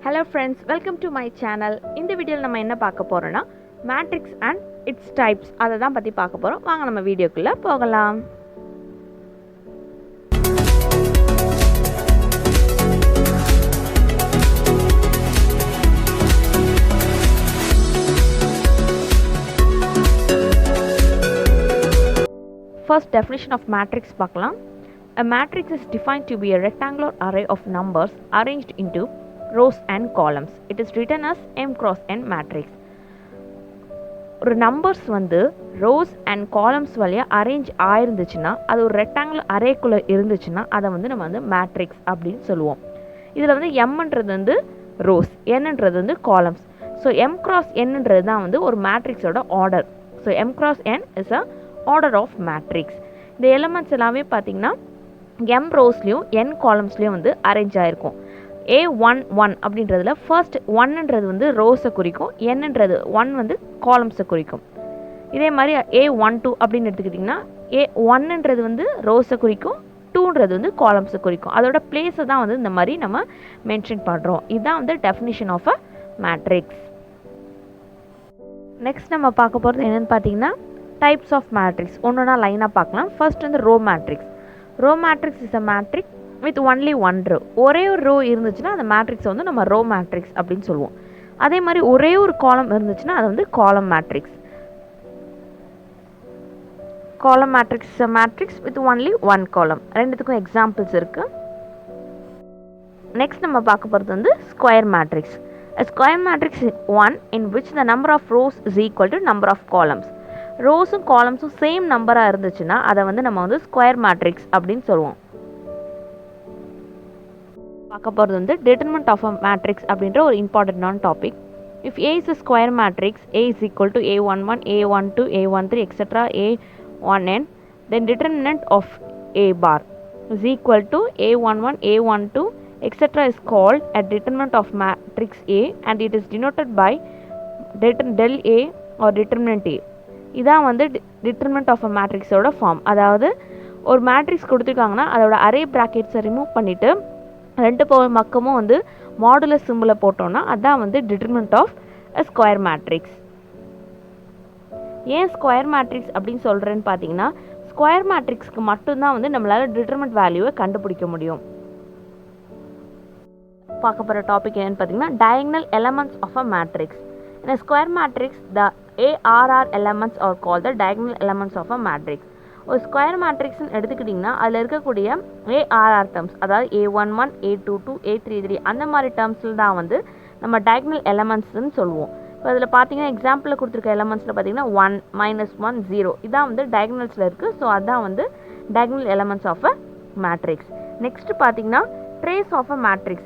Hello friends, welcome to my channel. இந்த வீடியோல நம்ம என்ன பார்க்க போறோம்னா matrix and its types அத தான் பத்தி பார்க்க போறோம். வாங்க நம்ம வீடியோக்குள்ள போகலாம். First definition of matrix பார்க்கலாம். A matrix is defined to be a rectangular array of numbers arranged into rows and columns. It is written as m cross n matrix. ஒரு நம்பர்ஸ் வந்து ரோஸ் அண்ட் காலம்ஸ் வழியாக arrange ஆயிருந்துச்சுன்னா அது ஒரு rectangular அரேக்குள்ளே இருந்துச்சுன்னா அதை வந்து நம்ம வந்து மேட்ரிக்ஸ் அப்படின்னு சொல்லுவோம். இதில் வந்து எம்ன்றது வந்து ரோஸ், என்னன்றது வந்து காலம்ஸ். ஸோ எம் கிராஸ் என்னன்றது தான் வந்து ஒரு மேட்ரிக்ஸோட order. So m cross n is a order of matrix. இந்த எலமெண்ட்ஸ் எல்லாமே பார்த்திங்கன்னா எம் ரோஸ்லேயும் என் காலம்ஸ்லேயும் வந்து அரேஞ்ச் ஆகிருக்கும். A11 அப்படின்றதுல ஃபர்ஸ்ட் ஒன்னுன்றது வந்து ரோஸை குறிக்கும், என்னன்றது ஒன் வந்து காலம்ஸை குறிக்கும். இதே மாதிரி A12 அப்படின்னு எடுத்துக்கிட்டிங்கன்னா A1ன்றது வந்து ரோஸை குறிக்கும், 2ன்றது வந்து காலம்ஸை குறிக்கும். அதோட பிளேஸை தான் வந்து இந்த மாதிரி நம்ம மென்ஷன் பண்ணுறோம். இதுதான் வந்து definition of a matrix. Next நம்ம பார்க்க போகிறது என்னென்னு பார்த்தீங்கன்னா டைப்ஸ் ஆஃப் மேட்ரிக்ஸ். ஒன்றுனா லைனாக பார்க்கலாம். ஃபர்ஸ்ட் வந்து row matrix. Row matrix is a matrix with only one row. ஒரே ஒரு ரோ இருந்துச்சுன்னா அந்த மேட்ரிக்ஸை வந்து நம்ம ரோ மேட்ரிக்ஸ் அப்படின்னு சொல்லுவோம். அதே மாதிரி ஒரே ஒரு காலம் இருந்துச்சுன்னா அது வந்து காலம் மேட்ரிக்ஸ். காலம் matrix is a matrix with only one காலம். ரெண்டுத்துக்கும் எக்ஸாம்பிள்ஸ் இருக்கு. நெக்ஸ்ட் நம்ம பார்க்க போகிறது வந்து square matrix. A square matrix is one in which the number of rows is equal to number of columns. ரோஸும் காலம்ஸும் சேம் நம்பராக இருந்துச்சுன்னா அதை வந்து நம்ம வந்து ஸ்கொயர் மேட்ரிக்ஸ் அப்படின்னு சொல்லுவோம். பார்க்க போகிறது வந்து டிட்டர்மினன்ட் ஆஃப் அ மேட்ரிக்ஸ் அப்படின்ற ஒரு இம்பார்ட்டன்டான topic. If A is a square matrix, A is equal to A11, A12, A13, etcetera A1n, then determinant of A bar is equal to A11, A12, etc. is called a determinant of matrix A and it is denoted by del A or determinant A. இதான் வந்து determinant of a matrix ஓட form. அதாவது ஒரு matrix கொடுத்துருக்காங்கன்னா அதோட array ப்ராக்கெட்ஸை remove பண்ணிவிட்டு ரெண்டு பக்கமும் வந்து மாடுலஸ் சிம்பிளை போட்டோம்னா அதான் வந்து determinant of a square matrix. ஏன் ஸ்கொயர் மேட்ரிக்ஸ் அப்படின்னு சொல்கிறேன்னு பார்த்தீங்கன்னா ஸ்கொயர் மேட்ரிக்ஸ்க்கு மட்டும்தான் வந்து நம்மளால் டிட்டர்மினன்ட் வேல்யூவை கண்டுபிடிக்க முடியும். பார்க்க போகிற டாபிக் என்னன்னு பார்த்தீங்கன்னா diagonal elements of a matrix. In a square matrix, the ARR elements are called the diagonal elements of a matrix. ஒரு ஸ்கொயர் மேட்ரிக்ஸ்னு எடுத்துக்கிட்டிங்கன்னா அதில் இருக்கக்கூடிய ARR டேர்ம்ஸ், அதாவது A11, A22, A33 அந்த மாதிரி டேர்ம்ஸில் தான் வந்து நம்ம diagonal elements-ன்னு சொல்லுவோம். இப்போ அதில் பார்த்தீங்கன்னா எக்ஸாம்பிளில் கொடுத்துருக்க எலமெண்ட்ஸில் பார்த்தீங்கன்னா 1, -1, 0 இதான் வந்து diagonals-ல இருக்குது. ஸோ அதுதான் வந்து diagonal elements of a matrix. Next பார்த்தீங்கன்னா trace of a matrix.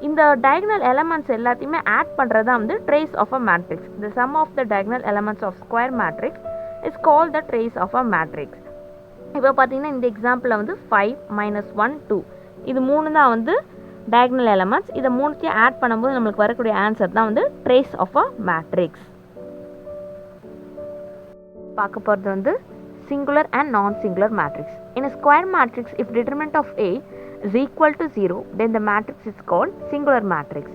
இந்த diagonal elements எல்லாத்தையுமே ஆட் பண்ணுறது தான் வந்து trace of a matrix. The sum of the diagonal elements of square matrix is called the trace of a matrix. இப்போ பார்த்தீங்கன்னா இந்த எக்ஸாம்பிளில் வந்து 5, -1, 2 இது மூணு தான் வந்து diagonal elements. இதை மூணுத்தையும் ஆட் பண்ணும்போது நம்மளுக்கு வரக்கூடிய ஆன்சர் தான் வந்து trace of a matrix. பார்க்க போகிறது வந்து singular and non-singular matrix. In a square matrix, if determinant of A is equal to 0, then the matrix is called singular matrix.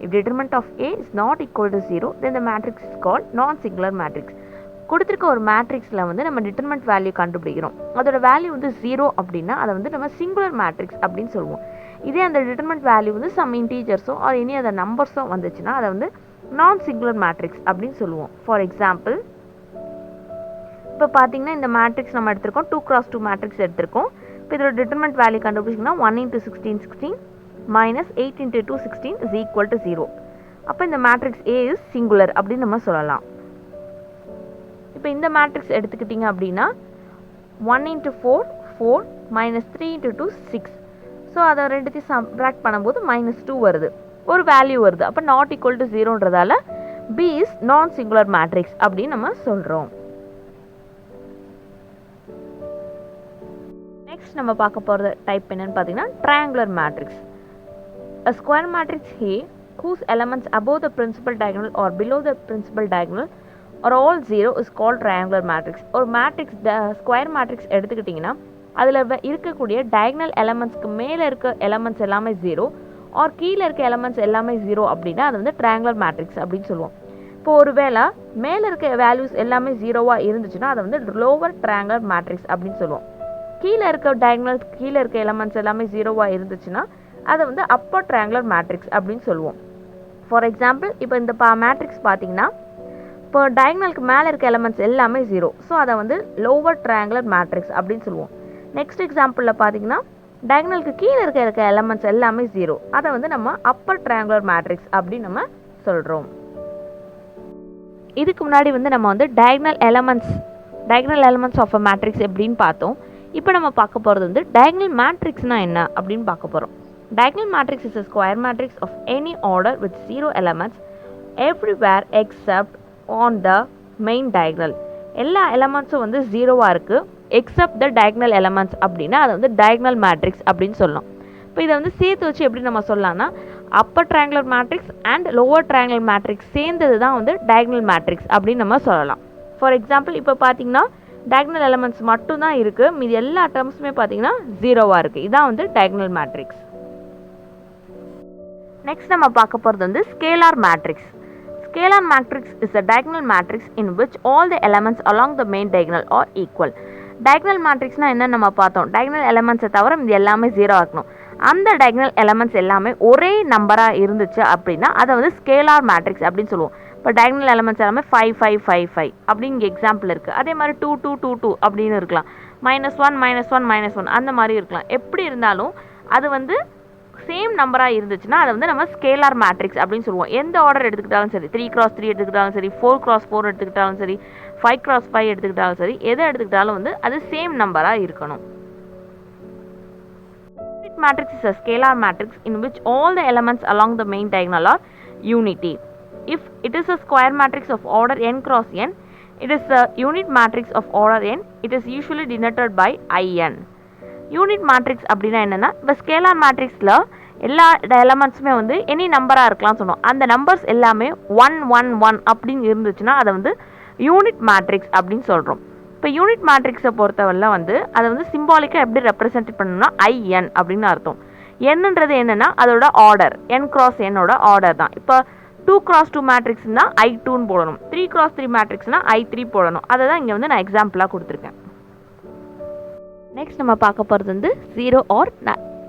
If determinant of A is not equal to 0, then the matrix is called non-singular matrix. கொடுத்துருக்க ஒரு மேட்ரிக்ஸில் வந்து நம்ம determinant value கண்டுபிடிக்கிறோம். அதோட value வந்து 0 அப்படின்னா அதை வந்து நம்ம சிங்குலர் மேட்ரிக்ஸ் அப்படின்னு சொல்லுவோம். இதே அந்த டிட்டர்மினன்ட் வேல்யூ வந்து சம் இன்டீஜர்ஸோ ஆர் எனி அதர் நம்பர்ஸோ வந்துச்சுன்னா அதை வந்து நான் சிங்குலர் மேட்ரிக்ஸ் அப்படின்னு சொல்லுவோம். ஃபார் எக்ஸாம்பிள் இப்போ பார்த்தீங்கன்னா இந்த மேட்ரிக்ஸ் நம்ம எடுத்திருக்கோம், 2x2 மேட்ரிக்ஸ் எடுத்திருக்கோம். இப்போ இதோட determinant value கண்டுபிடிச்சிங்கன்னா 1 × 16 16 -8 × 2 16 is equal to 0. அப்போ இந்த மேட்ரிக்ஸ் A is சிங்குலர் அப்படின்னு நம்ம சொல்லலாம். இப்போ இந்த மேட்ரிக்ஸ் எடுத்துக்கிட்டிங்க அப்படின்னா 1 × 4 4 -3 × 2 6. ஸோ அதை ரெண்டுத்தையும் சப்ராக்ட் பண்ணும்போது -2 வருது, ஒரு வேல்யூ வருது. அப்போ நாட் ஈக்குவல் டு 0ன்றதால B is non singular matrix அப்படின்னு நம்ம சொல்கிறோம். நெக்ஸ்ட் நம்ம பார்க்க போகிற டைப் என்னன்னு பார்த்தீங்கன்னா triangular matrix. A square matrix A whose elements above the principal diagonal or below the principal diagonal are all 0 is called triangular matrix. ஒரு மேட்ரிக்ஸ் ஸ்கொயர் மேட்ரிக்ஸ் எடுத்துக்கிட்டிங்கன்னா அதில் இருக்கக்கூடிய diagonal elementsக்கு மேலே இருக்க எலமெண்ட்ஸ் எல்லாமே 0, ஆர் கீழே இருக்க எலமெண்ட்ஸ் எல்லாமே 0 அப்படின்னா அது வந்து ட்ரையாங்குலர் மேட்ரிக்ஸ் அப்படின்னு சொல்லுவோம். இப்போ ஒரு வேளை மேலே இருக்க வேல்யூஸ் எல்லாமே 0வாக இருந்துச்சுன்னா அதை வந்து லோவர் ட்ரையாங்குலர் மேட்ரிக்ஸ் அப்படின்னு சொல்லுவோம். கீழே இருக்க எலமெண்ட்ஸ் எல்லாமே 0வாக இருந்துச்சுன்னா அதை வந்து அப்பர் ட்ரையாங்குலர் மேட்ரிக்ஸ் அப்படின்னு சொல்லுவோம். ஃபார் எக்ஸாம்பிள் இப்போ இந்த மேட்ரிக்ஸ் பார்த்தீங்கன்னா இப்போ டயகனலுக்கு மேலே இருக்க எலமெண்ட்ஸ் எல்லாமே 0, ஸோ அதை வந்து லோவர் ட்ரையாங்குலர் மேட்ரிக்ஸ் அப்படின்னு சொல்லுவோம். நெக்ஸ்ட் எக்ஸாம்பிளில் பார்த்தீங்கன்னா டயகனலுக்கு கீழே இருக்க எலமெண்ட்ஸ் எல்லாமே 0, அதை வந்து நம்ம அப்பர் ட்ரையாங்குலர் மேட்ரிக்ஸ் அப்படின்னு நம்ம சொல்கிறோம். இதுக்கு முன்னாடி வந்து நம்ம வந்து diagonal elements of a matrix எப்படின்னு பார்த்தோம். இப்போ நம்ம பார்க்க போகிறது வந்து டயகனல் மேட்ரிக்ஸ்னால் என்ன அப்படின்னு பார்க்க போகிறோம். Diagonal matrix is a square matrix of any order with 0 elements everywhere except on the main diagonal. எல்லா எலமெண்ட்ஸும் வந்து 0வாக இருக்குது எக்ஸப்ட் த டயகனல் எலமெண்ட்ஸ் அப்படின்னா அதை வந்து டயகனல் மேட்ரிக்ஸ் அப்படின்னு சொல்லலாம். இப்போ இதை வந்து சேர்த்து வச்சு எப்படி நம்ம சொல்லலாம்னா upper triangular matrix and lower triangular matrix சேர்ந்தது தான் வந்து டயகனல் மேட்ரிக்ஸ் அப்படின்னு நம்ம சொல்லலாம். ஃபார் எக்ஸாம்பிள் இப்போ பார்த்தீங்கன்னா டயகனல் எலமெண்ட்ஸ் மட்டும் தான் இருக்குது, மீது எல்லா டேர்ம்ஸுமே பார்த்தீங்கன்னா 0வாக இருக்குது. இதான் வந்து டயகனல் மேட்ரிக்ஸ். நெக்ஸ்ட் நம்ம பார்க்க போகிறது வந்து scalar matrix. Scalar matrix is a diagonal matrix in which all the elements along the main diagonal are equal. Diagonal matrixனா என்ன நம்ம பார்த்தோம், diagonal elements தவிர இது எல்லாமே 0 ஆக்கணும். அந்த diagonal elements எல்லாமே ஒரே நம்பராக இருந்துச்சு அப்படின்னா அதை வந்து ஸ்கேலார் மேட்ரிக்ஸ் அப்படின்னு சொல்லுவோம். இப்போ diagonal elements எல்லாமே 5 5 5 5 அப்படிங்க எக்ஸாம்பிள் இருக்குது. அதே மாதிரி 2 2 2 2 அப்படின்னு இருக்கலாம், -1 -1 -1 அந்த மாதிரி இருக்கலாம். எப்படி இருந்தாலும் அது வந்து சேம் நம்பராக இருந்துச்சுன்னா அதை வந்து நம்ம ஸ்கேலார் மேட்ரிக்ஸ் அப்படின்னு சொல்லுவோம். எந்த ஆர்டர் எடுத்துக்கிட்டாலும் சரி, 3x3 எடுத்துக்கிட்டாலும் சரி, 4x4 எடுத்துக்கிட்டாலும் சரி, 5x5 எடுத்துக்கிட்டாலும் சரி, எதை எடுத்துக்கிட்டாலும் வந்து அது சேம் நம்பராக இருக்கணும். Matrix is a scalar matrix in which all the elements along the main diagonal are unity. If it is a square matrix of order n cross n, it is a unit matrix of order n. It is usually denoted by in. Unit matrix அப்படின்னா என்னென்னா, இப்போ scalar மேட்ரிக்ஸில் எல்லா எலமெண்ட்ஸுமே வந்து any நம்பராக இருக்கலாம்னு சொன்னோம். அந்த நம்பர்ஸ் எல்லாமே 1 1 1 அப்படின்னு இருந்துச்சுன்னா அதை வந்து யூனிட் மேட்ரிக்ஸ் அப்படின்னு சொல்கிறோம். இப்போ யூனிட் மேட்ரிக்ஸை பொறுத்தவரை வந்து அதை வந்து சிம்பாலிக்காக எப்படி ரெப்ரசென்ட் பண்ணணும்னா IN அப்படின்னு அர்த்தம். என்னன்றது என்னென்னா அதோட ஆர்டர், n cross n-ஓட ஆர்டர் தான். இப்போ 2x2 மேட்ரிக்ஸ்னால் I2ன்னு போடணும், 3x3 மேட்ரிக்ஸ்னால் I3 போடணும். அதை தான் இங்கே வந்து நான் எக்ஸாம்பிளாக கொடுத்துருக்கேன். நெக்ஸ்ட் நம்ம பார்க்க போகிறது வந்து 0 or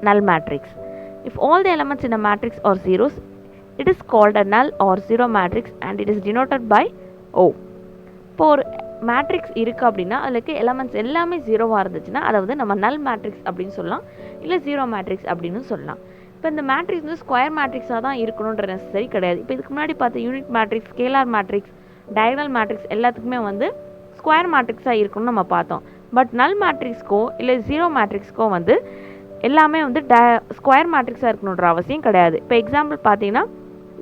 null matrix. If all the elements in a matrix are zeros, it is called a null or zero matrix and it is denoted by O. இப்போ ஒரு மேட்ரிக்ஸ் இருக்குது அப்படின்னா அதுக்கு எலமெண்ட்ஸ் எல்லாமே 0வாக இருந்துச்சுன்னா அதை வந்து நம்ம நல் மேட்ரிக்ஸ் அப்படின்னு சொல்லலாம், இல்லை ஜீரோ மேட்ரிக்ஸ் அப்படின்னு சொல்லலாம். இப்போ இந்த மேட்ரிக்ஸ் வந்து ஸ்கொயர் மேட்ரிக்ஸாக தான் இருக்கணுன்ற நெசசரி கிடையாது. இப்போ இதுக்கு முன்னாடி பார்த்த unit matrix, scalar matrix, diagonal matrix எல்லாத்துக்குமே வந்து ஸ்கொயர் மேட்ரிக்ஸாக இருக்கணும்னு நம்ம பார்த்தோம். பட் நல் மேட்ரிக்ஸ்க்கோ இல்லை ஜீரோ மேட்ரிக்ஸ்க்கோ வந்து எல்லாமே வந்து ஸ்கொயர் மேட்ரிக்ஸாக இருக்கணுன்ற அவசியம் கிடையாது. இப்போ எக்ஸாம்பிள் பார்த்தீங்கன்னா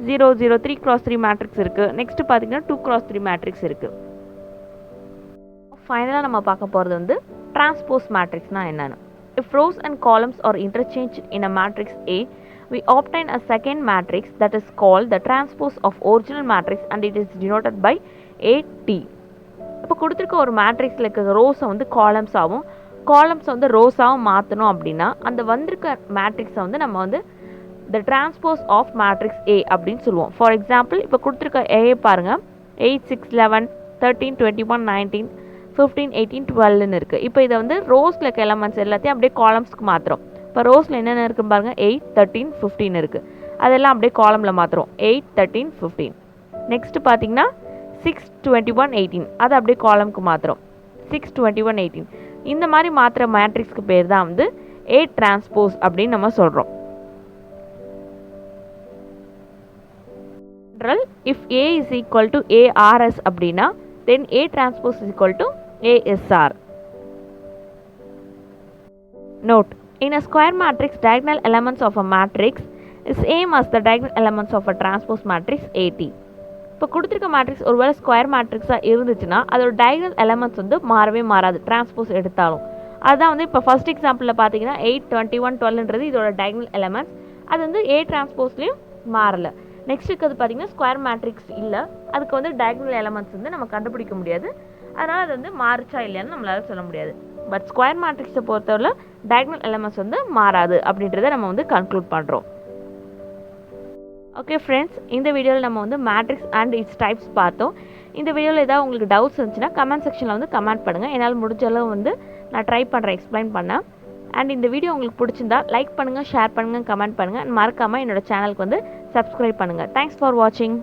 0 0 3x3 மேட்ரிக்ஸ் இருக்குது. நெக்ஸ்ட் பார்த்தீங்கன்னா 2x3 மேட்ரிக்ஸ் இருக்குது. ஃபைனலாக நம்ம பார்க்க போகிறது வந்து டிரான்ஸ்போஸ் மேட்ரிக்ஸ்னால் என்னென்னு. If rows and columns are interchanged in a matrix A, we obtain a second matrix that is called the transpose of original matrix and it is denoted by AT. இப்போ கொடுத்துருக்க ஒரு மேட்ரிக்ஸில் இருக்க ரோஸை வந்து காலம்ஸாகவும் காலம்ஸை வந்து ரோஸாகவும் மாற்றணும் அப்படின்னா அந்த வந்திருக்க மேட்ரிக்ஸை வந்து நம்ம வந்து த டிரான்ஸ்போஸ் ஆஃப் மேட்ரிக்ஸ் A அப்படின்னு சொல்லுவோம். ஃபார் எக்ஸாம்பிள் இப்போ கொடுத்துருக்க A பாருங்கள், 8 6 11 13 21 19 15 18 12ன்னு இருக்குது. இப்போ இதை வந்து ரோஸில் இருக்க எலமெண்ட்ஸ் எல்லாத்தையும் அப்படியே காலம்ஸ்க்கு மாற்றுறோம். இப்போ ரோஸில் என்னென்ன இருக்குன்னு பாருங்கள், 8 13 15 இருக்குது. அதெல்லாம் அப்படியே காலமில் மாற்றுறோம், 8 13 15. நெக்ஸ்ட்டு பார்த்தீங்கன்னா 6 21 18 அதை அப்படியே காலம்க்கு மாற்றுறோம், 6 21 18. இந்த மாதிரி மாற்றுற மேட்ரிக்ஸ்க்கு பேர் தான் வந்து A டிரான்ஸ்போஸ் அப்படின்னு நம்ம சொல்கிறோம். If A is equal to ARS அப்படின்னா then A transpose is equal to ASR. Note, in a square matrix, diagonal elements of a matrix is same as the diagonal elements of a transpose matrix AT. இப்போ கொடுத்துருக்க matrix ஒருவேளை square மேட்ரிக்ஸாக இருந்துச்சுன்னா அதோட diagonal elements வந்து மாறவே மாறாது transpose எடுத்தாலும். அதுதான் வந்து இப்போ ஃபர்ஸ்ட் எக்ஸாம்பிளில் பார்த்தீங்கன்னா 8 21 12ன்றது இதோட டயகனல் எலமெண்ட்ஸ், அது வந்து A டிரான்ஸ்போஸ்லேயும் மாறலை. நெக்ஸ்ட் இருக்கிறது பார்த்தீங்கன்னா ஸ்கொயர் மேட்ரிக்ஸ் இல்லை, அதுக்கு வந்து டயகனல் எலமெண்ட்ஸ் வந்து நம்ம கண்டுபிடிக்க முடியாது, அதனால் அது வந்து மாறுச்சா இல்லையான்னு நம்மளால் சொல்ல முடியாது. பட் ஸ்கொயர் மேட்ரிக்ஸை பொறுத்தவரை டயகனல் எலமெண்ட்ஸ் வந்து மாறாது அப்படின்றத நம்ம வந்து கன்க்ளூட் பண்ணுறோம். ஓகே ஃப்ரெண்ட்ஸ், இந்த வீடியோவில் நம்ம வந்து மேட்ரிக்ஸ் அண்ட் இட்ஸ் டைப்ஸ் பார்த்தோம். இந்த வீடியோவில் ஏதாவது உங்களுக்கு டவுட்ஸ் இருந்துச்சுன்னா கமெண்ட் செக்ஷனில் வந்து கமெண்ட் பண்ணுங்கள். என்னால் முடிஞ்ச அளவு வந்து நான் ட்ரை பண்ணுறேன் எக்ஸ்பிளைன் பண்ண. அண்ட் இந்த வீடியோ உங்களுக்கு பிடிச்சிருந்தா லைக் பண்ணுங்கள், ஷேர் பண்ணுங்கள், கமெண்ட் பண்ணுங்கள். மறக்காமல் என்னோட சேனலுக்கு வந்து சப்ஸ்கிரைப் பண்ணுங்கள். தேங்க்ஸ் ஃபார் வாட்சிங்.